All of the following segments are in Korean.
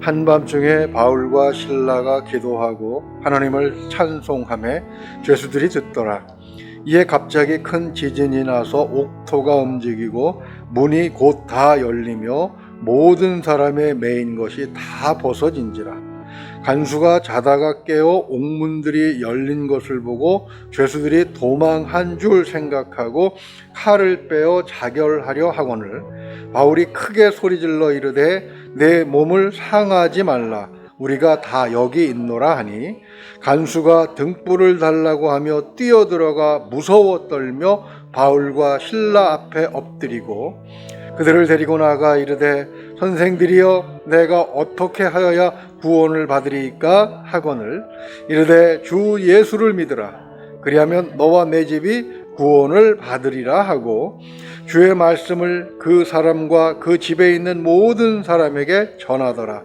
한밤중에 바울과 실라가 기도하고 하나님을 찬송하며 죄수들이 듣더라. 이에 갑자기 큰 지진이 나서 옥토가 움직이고 문이 곧 다 열리며 모든 사람의 매인 것이 다 벗어진지라. 간수가 자다가 깨어 옥문들이 열린 것을 보고 죄수들이 도망한 줄 생각하고 칼을 빼어 자결하려 하거늘 바울이 크게 소리질러 이르되 내 몸을 상하지 말라, 우리가 다 여기 있노라 하니 간수가 등불을 달라고 하며 뛰어들어가 무서워 떨며 바울과 실라 앞에 엎드리고 그들을 데리고 나가 이르되 선생들이여 내가 어떻게 하여야 구원을 받으리이까 하거늘 이르되 주 예수를 믿으라, 그리하면 너와 내 집이 구원을 받으리라 하고 주의 말씀을 그 사람과 그 집에 있는 모든 사람에게 전하더라.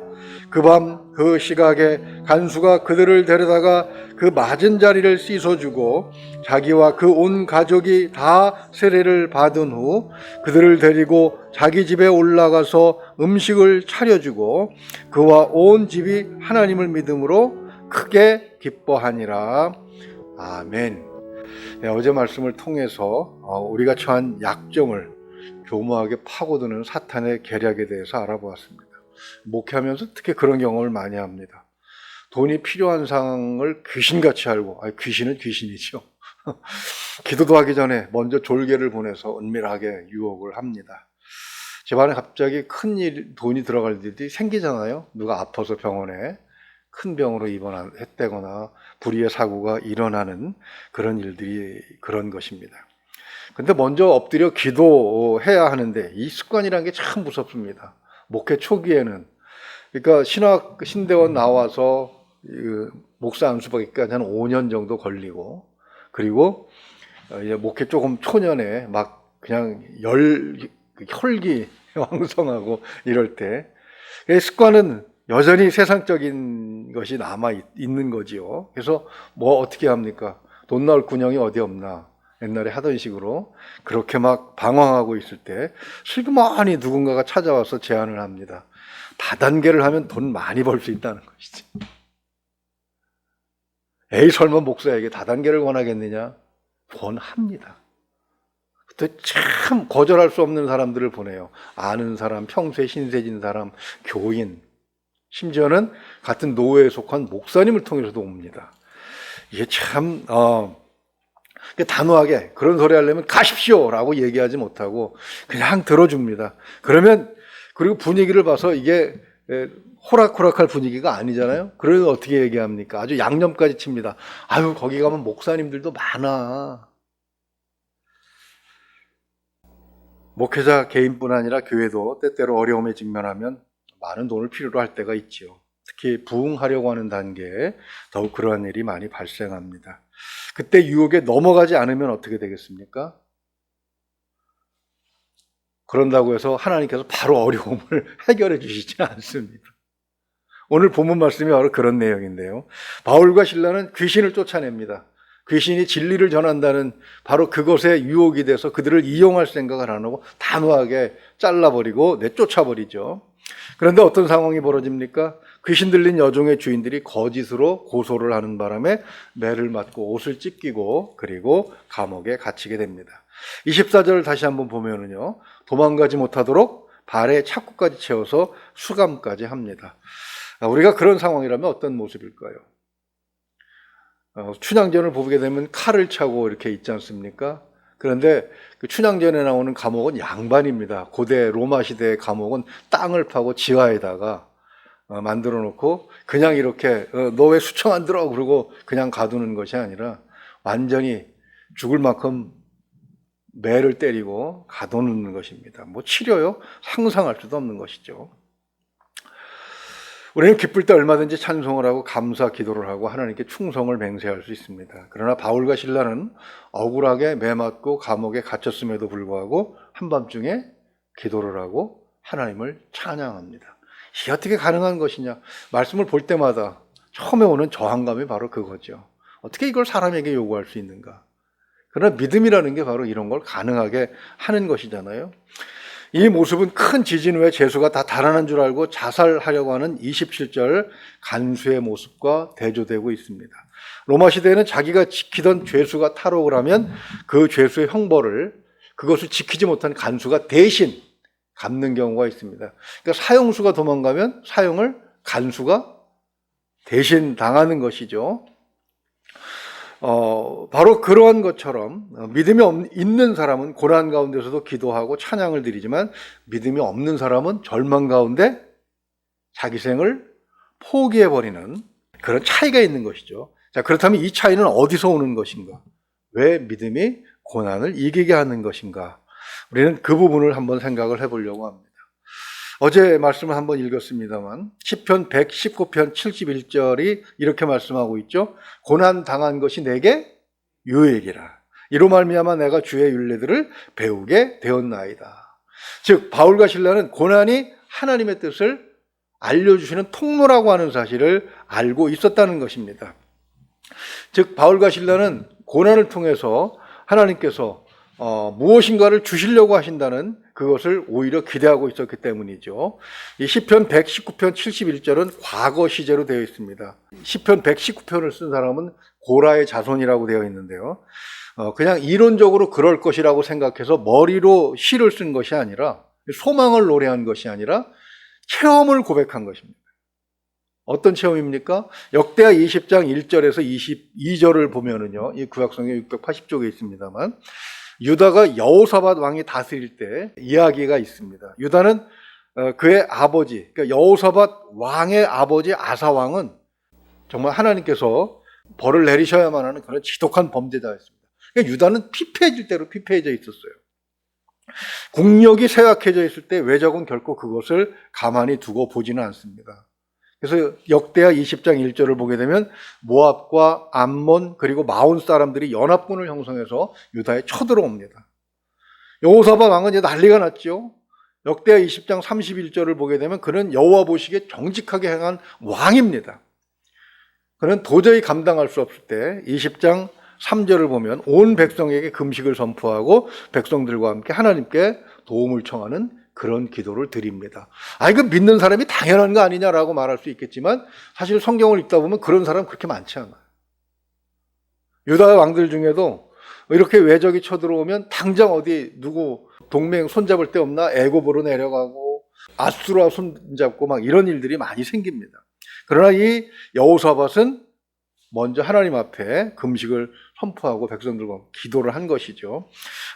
그 밤 그 시각에 간수가 그들을 데려다가 그 맞은 자리를 씻어주고 자기와 그 온 가족이 다 세례를 받은 후 그들을 데리고 자기 집에 올라가서 음식을 차려주고 그와 온 집이 하나님을 믿음으로 크게 기뻐하니라. 아멘. 네, 어제 말씀을 통해서 우리가 처한 약점을 교묘하게 파고드는 사탄의 계략에 대해서 알아보았습니다. 목회하면서 특히 그런 경험을 많이 합니다. 돈이 필요한 상황을 귀신같이 알고, 귀신은 귀신이죠. 기도도 하기 전에 먼저 졸개를 보내서 은밀하게 유혹을 합니다. 집안에 갑자기 큰 돈이 들어갈 일이 생기잖아요. 누가 아파서 병원에 큰 병으로 입원했다거나 불의의 사고가 일어나는 그런 일들이 그런 것입니다. 근데 먼저 엎드려 기도해야 하는데 이 습관이라는 게 참 무섭습니다. 목회 초기에는, 그러니까 신대원 나와서 목사 안수 받기까지 한 5년 정도 걸리고, 그리고 이제 목회 조금 초년에 막 그냥 혈기 왕성하고 이럴 때 습관은 여전히 세상적인 것이 남아 있는 거지요. 그래서 뭐 어떻게 합니까? 돈 나올 군형이 어디 없나? 옛날에 하던 식으로 그렇게 막 방황하고 있을 때 슬그머니 누군가가 찾아와서 제안을 합니다. 다단계를 하면 돈 많이 벌 수 있다는 것이지. 에이, 설마 목사에게 다단계를 권하겠느냐? 권합니다. 그때 참 거절할 수 없는 사람들을 보내요. 아는 사람, 평소에 신세진 사람, 교인, 심지어는 같은 노회에 속한 목사님을 통해서도 옵니다. 이게 참 단호하게 그런 소리 하려면 가십시오 라고 얘기하지 못하고 그냥 들어줍니다. 그리고 분위기를 봐서 이게 호락호락할 분위기가 아니잖아요. 그래서 어떻게 얘기합니까? 아주 양념까지 칩니다. 아유, 거기 가면 목사님들도 많아. 목회자 개인뿐 아니라 교회도 때때로 어려움에 직면하면 많은 돈을 필요로 할 때가 있지요. 특히 부흥하려고 하는 단계에 더욱 그러한 일이 많이 발생합니다. 그때 유혹에 넘어가지 않으면 어떻게 되겠습니까? 그런다고 해서 하나님께서 바로 어려움을 해결해 주시지 않습니다. 오늘 본문 말씀이 바로 그런 내용인데요. 바울과 실라는 귀신을 쫓아냅니다. 귀신이 진리를 전한다는 바로 그것에 유혹이 돼서 그들을 이용할 생각을 안 하고 단호하게 잘라버리고 내쫓아버리죠. 그런데 어떤 상황이 벌어집니까? 귀신 들린 여종의 주인들이 거짓으로 고소를 하는 바람에 매를 맞고 옷을 찢기고 그리고 감옥에 갇히게 됩니다. 24절을 다시 한번 보면은요, 도망가지 못하도록 발에 차쿠까지 채워서 수감까지 합니다. 우리가 그런 상황이라면 어떤 모습일까요? 춘향전을 보게 되면 칼을 차고 이렇게 있지 않습니까? 그런데 그 춘향전에 나오는 감옥은 양반입니다. 고대 로마 시대의 감옥은 땅을 파고 지하에다가 만들어 놓고 그냥 이렇게 너 왜 수청 안 들어? 그러고 그냥 가두는 것이 아니라 완전히 죽을 만큼 매를 때리고 가둬놓는 것입니다. 뭐 치료요? 상상할 수도 없는 것이죠. 우리는 기쁠 때 얼마든지 찬송을 하고 감사 기도를 하고 하나님께 충성을 맹세할 수 있습니다. 그러나 바울과 실라는 억울하게 매 맞고 감옥에 갇혔음에도 불구하고 한밤중에 기도를 하고 하나님을 찬양합니다. 이게 어떻게 가능한 것이냐? 말씀을 볼 때마다 처음에 오는 저항감이 바로 그거죠. 어떻게 이걸 사람에게 요구할 수 있는가? 그러나 믿음이라는 게 바로 이런 걸 가능하게 하는 것이잖아요. 이 모습은 큰 지진 후에 죄수가 다 달아난 줄 알고 자살하려고 하는 27절 간수의 모습과 대조되고 있습니다. 로마 시대에는 자기가 지키던 죄수가 탈옥을 하면 그 죄수의 형벌을 그것을 지키지 못한 간수가 대신 갚는 경우가 있습니다. 그러니까 사형수가 도망가면 사형을 간수가 대신 당하는 것이죠. 바로 그러한 것처럼 믿음이 있는 사람은 고난 가운데서도 기도하고 찬양을 드리지만 믿음이 없는 사람은 절망 가운데 자기 생을 포기해버리는 그런 차이가 있는 것이죠. 자, 그렇다면 이 차이는 어디서 오는 것인가? 왜 믿음이 고난을 이기게 하는 것인가? 우리는 그 부분을 한번 생각을 해보려고 합니다. 어제 말씀을 한번 읽었습니다만 시편 119편 71절이 이렇게 말씀하고 있죠. 고난 당한 것이 내게 유익이라. 이로 말미암아 내가 주의 율례들을 배우게 되었나이다. 즉 바울과 실라는 고난이 하나님의 뜻을 알려주시는 통로라고 하는 사실을 알고 있었다는 것입니다. 즉 바울과 실라는 고난을 통해서 하나님께서 무엇인가를 주시려고 하신다는 그것을 오히려 기대하고 있었기 때문이죠. 이 시편 119편 71절은 과거 시제로 되어 있습니다. 시편 119편을 쓴 사람은 고라의 자손이라고 되어 있는데요. 그냥 이론적으로 그럴 것이라고 생각해서 머리로 시를 쓴 것이 아니라 소망을 노래한 것이 아니라 체험을 고백한 것입니다. 어떤 체험입니까? 역대하 20장 1절에서 22절을 보면은요, 이 구약성경 680쪽에 있습니다만, 유다가 여호사밧 왕이 다스릴 때 이야기가 있습니다. 유다는 그의 아버지, 그러니까 여호사밧 왕의 아버지 아사 왕은 정말 하나님께서 벌을 내리셔야만 하는 그런 지독한 범죄자였습니다. 그러니까 유다는 피폐해질 대로 피폐해져 있었어요. 국력이 쇠약해져 있을 때 외적은 결코 그것을 가만히 두고 보지는 않습니다. 그래서 역대하 20장 1절을 보게 되면 모압과 암몬 그리고 마온 사람들이 연합군을 형성해서 유다에 쳐들어옵니다. 여호사밧 왕은 이제 난리가 났죠. 역대하 20장 31절을 보게 되면 그는 여호와 보시기에 정직하게 행한 왕입니다. 그는 도저히 감당할 수 없을 때 20장 3절을 보면 온 백성에게 금식을 선포하고 백성들과 함께 하나님께 도움을 청하는 그런 기도를 드립니다. 이거 믿는 사람이 당연한 거 아니냐라고 말할 수 있겠지만 사실 성경을 읽다 보면 그런 사람 그렇게 많지 않아요. 유다 왕들 중에도 이렇게 외적이 쳐들어오면 당장 어디 누구 동맹 손잡을 데 없나 애굽으로 내려가고 아수라 손잡고 막 이런 일들이 많이 생깁니다. 그러나 이 여호사밧은 먼저 하나님 앞에 금식을 선포하고 백성들과 기도를 한 것이죠.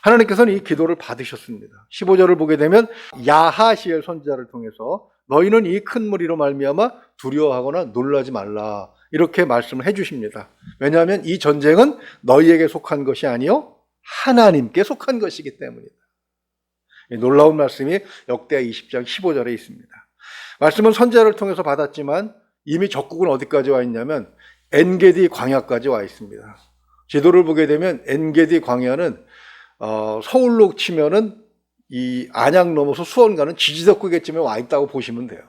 하나님께서는 이 기도를 받으셨습니다. 15절을 보게 되면 야하시엘 선지자를 통해서 너희는 이 큰 무리로 말미암아 두려워하거나 놀라지 말라 이렇게 말씀을 해주십니다. 왜냐하면 이 전쟁은 너희에게 속한 것이 아니요 하나님께 속한 것이기 때문이다. 이 놀라운 말씀이 역대하 20장 15절에 있습니다. 말씀은 선지자를 통해서 받았지만 이미 적국은 어디까지 와 있냐면 엔게디 광야까지 와 있습니다. 지도를 보게 되면 엔게디 광야는 서울로 치면은 이 안양 넘어서 수원 가는 지지덕구겠쯤에 와 있다고 보시면 돼요.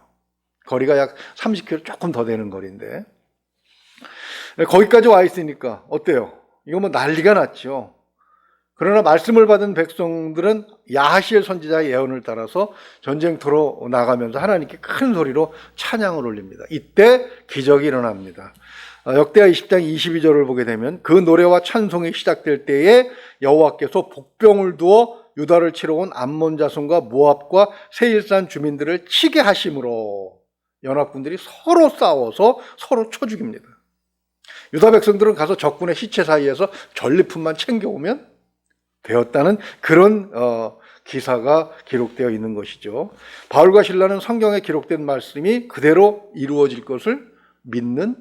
거리가 약 30km 조금 더 되는 거리인데 거기까지 와 있으니까 어때요? 이거 뭐 난리가 났죠. 그러나 말씀을 받은 백성들은 야하시엘 선지자의 예언을 따라서 전쟁터로 나가면서 하나님께 큰 소리로 찬양을 올립니다. 이때 기적이 일어납니다. 역대하 20장 22절을 보게 되면 그 노래와 찬송이 시작될 때에 여호와께서 복병을 두어 유다를 치러 온 암몬 자손과 모압과 세일산 주민들을 치게 하심으로 연합군들이 서로 싸워서 서로 쳐 죽입니다. 유다 백성들은 가서 적군의 시체 사이에서 전리품만 챙겨오면 되었다는 그런 기사가 기록되어 있는 것이죠. 바울과 실라는 성경에 기록된 말씀이 그대로 이루어질 것을 믿는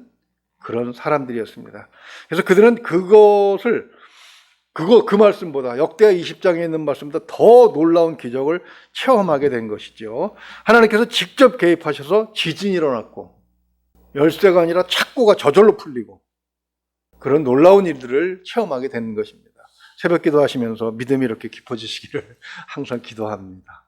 그런 사람들이었습니다. 그래서 그들은 그 말씀보다 역대하 20장에 있는 말씀보다 더 놀라운 기적을 체험하게 된 것이죠. 하나님께서 직접 개입하셔서 지진이 일어났고 열쇠가 아니라 착고가 저절로 풀리고 그런 놀라운 일들을 체험하게 되는 것입니다. 새벽 기도하시면서 믿음이 이렇게 깊어지시기를 항상 기도합니다.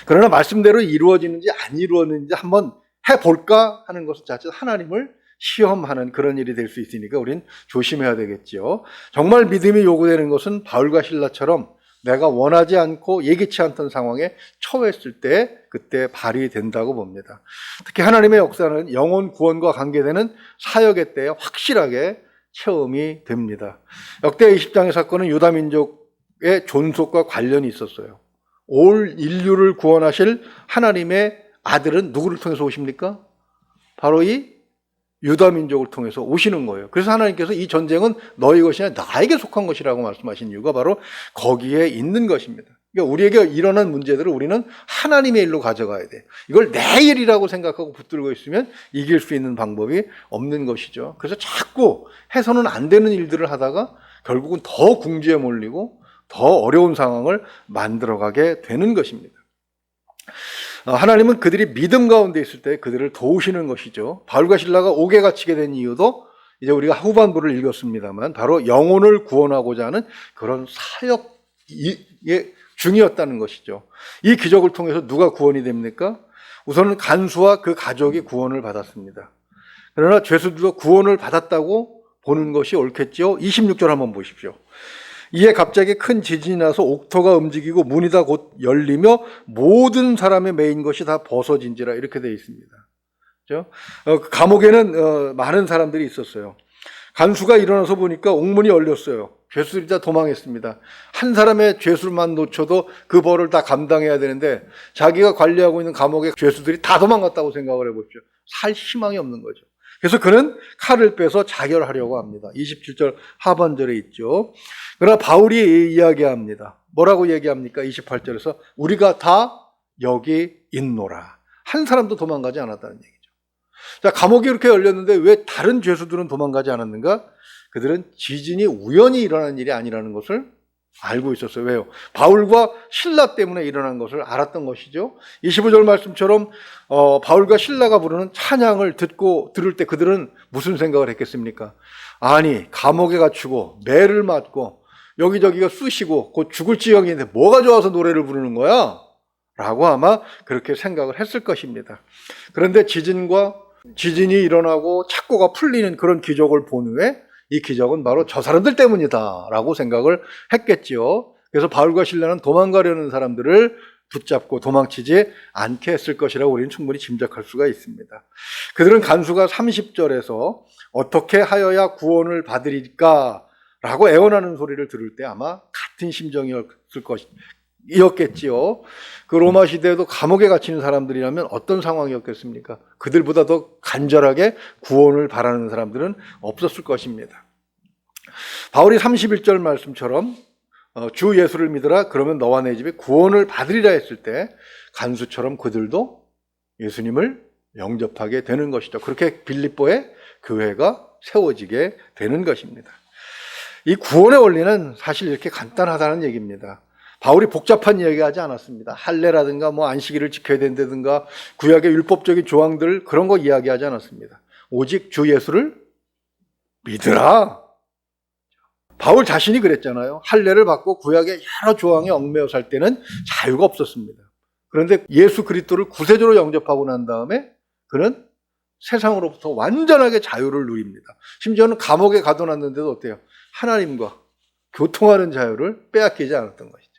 그러나 말씀대로 이루어지는지 안 이루어지는지 한번 해볼까 하는 것은 자칫 하나님을 시험하는 그런 일이 될 수 있으니까 우린 조심해야 되겠죠. 정말 믿음이 요구되는 것은 바울과 실라처럼 내가 원하지 않고 예기치 않던 상황에 처했을 때 그때 발휘된다고 봅니다. 특히 하나님의 역사는 영혼 구원과 관계되는 사역의 때에 확실하게 체험이 됩니다. 역대 20장의 사건은 유다 민족의 존속과 관련이 있었어요. 올 인류를 구원하실 하나님의 아들은 누구를 통해서 오십니까? 바로 이 유다 민족을 통해서 오시는 거예요. 그래서 하나님께서 이 전쟁은 너희 것이 아니라 나에게 속한 것이라고 말씀하신 이유가 바로 거기에 있는 것입니다. 그러니까 우리에게 일어난 문제들을 우리는 하나님의 일로 가져가야 돼. 이걸 내 일이라고 생각하고 붙들고 있으면 이길 수 있는 방법이 없는 것이죠. 그래서 자꾸 해서는 안 되는 일들을 하다가 결국은 더 궁지에 몰리고 더 어려운 상황을 만들어가게 되는 것입니다. 하나님은 그들이 믿음 가운데 있을 때 그들을 도우시는 것이죠. 바울과 실라가 옥에 갇히게 된 이유도 이제 우리가 후반부를 읽었습니다만 바로 영혼을 구원하고자 하는 그런 사역의 중이었다는 것이죠. 이 기적을 통해서 누가 구원이 됩니까? 우선은 간수와 그 가족이 구원을 받았습니다. 그러나 죄수들도 구원을 받았다고 보는 것이 옳겠죠. 26절 한번 보십시오. 이에 갑자기 큰 지진이 나서 옥토가 움직이고 문이 다 곧 열리며 모든 사람의 매인 것이 다 벗어진지라 이렇게 되어 있습니다. 그렇죠? 감옥에는 많은 사람들이 있었어요. 간수가 일어나서 보니까 옥문이 열렸어요. 죄수들이 다 도망했습니다. 한 사람의 죄수만 놓쳐도 그 벌을 다 감당해야 되는데 자기가 관리하고 있는 감옥의 죄수들이 다 도망갔다고 생각을 해보십시오. 살 희망이 없는 거죠. 그래서 그는 칼을 빼서 자결하려고 합니다. 27절 하반절에 있죠. 그러나 바울이 이야기합니다. 뭐라고 얘기합니까? 28절에서 우리가 다 여기 있노라. 한 사람도 도망가지 않았다는 얘기죠. 자, 감옥이 이렇게 열렸는데 왜 다른 죄수들은 도망가지 않았는가? 그들은 지진이 우연히 일어난 일이 아니라는 것을 알고 있었어요. 왜요? 바울과 실라 때문에 일어난 것을 알았던 것이죠. 25절 말씀처럼 바울과 실라가 부르는 찬양을 들을 때 그들은 무슨 생각을 했겠습니까? 아니, 감옥에 갇히고 매를 맞고 여기저기가 쑤시고 곧 죽을 지경인데 뭐가 좋아서 노래를 부르는 거야? 라고 아마 그렇게 생각을 했을 것입니다. 그런데 지진이 일어나고 착고가 풀리는 그런 기적을 본 후에 이 기적은 바로 저 사람들 때문이다 라고 생각을 했겠지요. 그래서 바울과 실라는 도망가려는 사람들을 붙잡고 도망치지 않게 했을 것이라고 우리는 충분히 짐작할 수가 있습니다. 그들은 간수가 30절에서 어떻게 하여야 구원을 받으리까 라고 애원하는 소리를 들을 때 아마 같은 심정이었을 것이었겠지요. 그 로마 시대에도 감옥에 갇히는 사람들이라면 어떤 상황이었겠습니까? 그들보다 더 간절하게 구원을 바라는 사람들은 없었을 것입니다. 바울이 31절 말씀처럼 주 예수를 믿으라 그러면 너와 내 집에 구원을 받으리라 했을 때 간수처럼 그들도 예수님을 영접하게 되는 것이죠. 그렇게 빌립보의 교회가 세워지게 되는 것입니다. 이 구원의 원리는 사실 이렇게 간단하다는 얘기입니다. 바울이 복잡한 이야기하지 않았습니다. 할례라든가 안식일을 지켜야 된다든가 구약의 율법적인 조항들 그런 거 이야기하지 않았습니다. 오직 주 예수를 믿으라. 바울 자신이 그랬잖아요. 할례를 받고 구약의 여러 조항에 얽매여 살 때는 자유가 없었습니다. 그런데 예수 그리스도를 구세주로 영접하고 난 다음에 그는 세상으로부터 완전하게 자유를 누립니다. 심지어는 감옥에 가둬놨는데도 어때요? 하나님과 교통하는 자유를 빼앗기지 않았던 것이죠.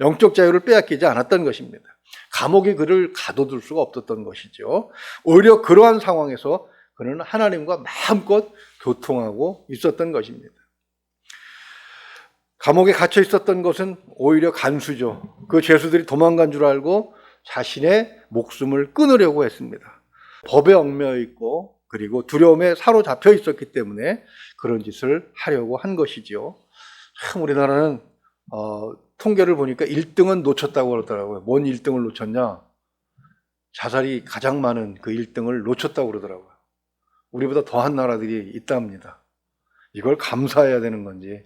영적 자유를 빼앗기지 않았던 것입니다. 감옥에 그를 가둬둘 수가 없었던 것이죠. 오히려 그러한 상황에서 그는 하나님과 마음껏 교통하고 있었던 것입니다. 감옥에 갇혀 있었던 것은 오히려 간수죠. 그 죄수들이 도망간 줄 알고 자신의 목숨을 끊으려고 했습니다. 법에 얽매여 있고 그리고 두려움에 사로잡혀 있었기 때문에 그런 짓을 하려고 한 것이지요. 참 우리나라는 통계를 보니까 1등은 놓쳤다고 그러더라고요. 뭔 1등을 놓쳤냐? 자살이 가장 많은 그 1등을 놓쳤다고 그러더라고요. 우리보다 더한 나라들이 있답니다. 이걸 감사해야 되는 건지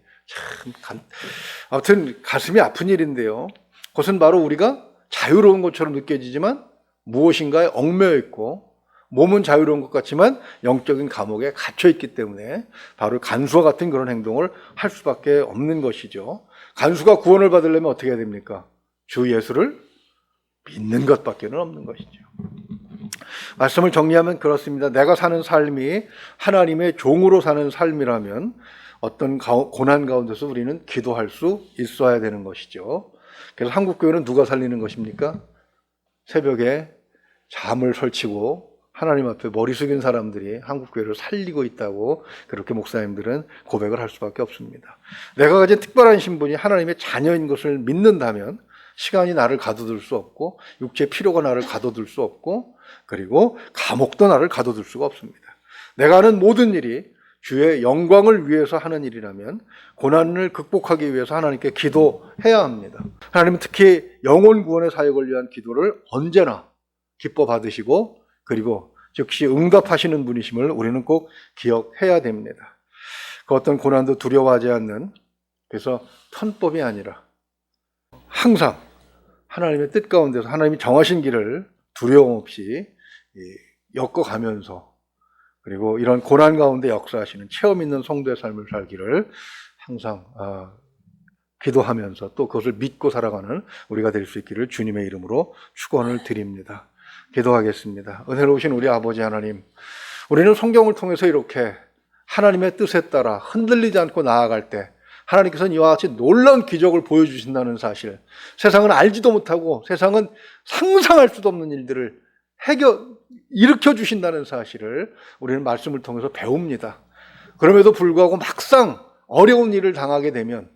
아무튼 가슴이 아픈 일인데요. 그것은 바로 우리가 자유로운 것처럼 느껴지지만 무엇인가에 얽매여 있고 몸은 자유로운 것 같지만 영적인 감옥에 갇혀 있기 때문에 바로 간수와 같은 그런 행동을 할 수밖에 없는 것이죠. 간수가 구원을 받으려면 어떻게 해야 됩니까? 주 예수를 믿는 것밖에는 없는 것이죠. 말씀을 정리하면 그렇습니다. 내가 사는 삶이 하나님의 종으로 사는 삶이라면 어떤 고난 가운데서 우리는 기도할 수 있어야 되는 것이죠. 그래서 한국교회는 누가 살리는 것입니까? 새벽에 잠을 설치고 하나님 앞에 머리 숙인 사람들이 한국교회를 살리고 있다고 그렇게 목사님들은 고백을 할 수밖에 없습니다. 내가 가진 특별한 신분이 하나님의 자녀인 것을 믿는다면 시간이 나를 가둬둘 수 없고 육체의 필요가 나를 가둬둘 수 없고 그리고 감옥도 나를 가둬둘 수가 없습니다. 내가 하는 모든 일이 주의 영광을 위해서 하는 일이라면 고난을 극복하기 위해서 하나님께 기도해야 합니다. 하나님은 특히 영혼 구원의 사역을 위한 기도를 언제나 기뻐 받으시고 그리고 즉시 응답하시는 분이심을 우리는 꼭 기억해야 됩니다. 그 어떤 고난도 두려워하지 않는, 그래서 편법이 아니라 항상 하나님의 뜻 가운데서 하나님이 정하신 길을 두려움 없이 엮어가면서 그리고 이런 고난 가운데 역사하시는 체험 있는 성도의 삶을 살기를 항상 기도하면서 또 그것을 믿고 살아가는 우리가 될 수 있기를 주님의 이름으로 축원을 드립니다. 기도하겠습니다. 은혜로우신 우리 아버지 하나님, 우리는 성경을 통해서 이렇게 하나님의 뜻에 따라 흔들리지 않고 나아갈 때 하나님께서는 이와 같이 놀라운 기적을 보여주신다는 사실, 세상은 알지도 못하고 세상은 상상할 수도 없는 일들을 일으켜 주신다는 사실을 우리는 말씀을 통해서 배웁니다. 그럼에도 불구하고 막상 어려운 일을 당하게 되면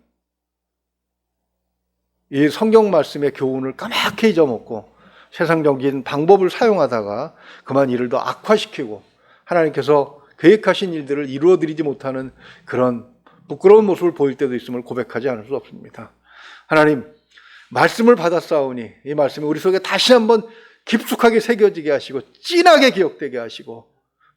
이 성경 말씀의 교훈을 까맣게 잊어먹고 세상적인 방법을 사용하다가 그만 일을 더 악화시키고 하나님께서 계획하신 일들을 이루어드리지 못하는 그런 부끄러운 모습을 보일 때도 있음을 고백하지 않을 수 없습니다. 하나님, 말씀을 받았사오니 이 말씀이 우리 속에 다시 한번 깊숙하게 새겨지게 하시고 진하게 기억되게 하시고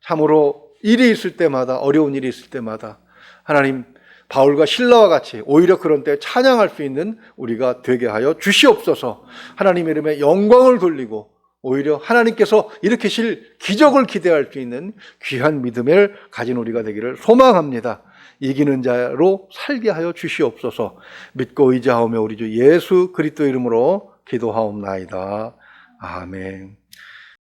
참으로 일이 있을 때마다, 어려운 일이 있을 때마다 하나님, 바울과 실라와 같이 오히려 그런 때 찬양할 수 있는 우리가 되게 하여 주시옵소서. 하나님 이름에 영광을 돌리고 오히려 하나님께서 일으키실 기적을 기대할 수 있는 귀한 믿음을 가진 우리가 되기를 소망합니다. 이기는 자로 살게 하여 주시옵소서. 믿고 의지하오며 우리 주 예수 그리스도 이름으로 기도하옵나이다. 아멘.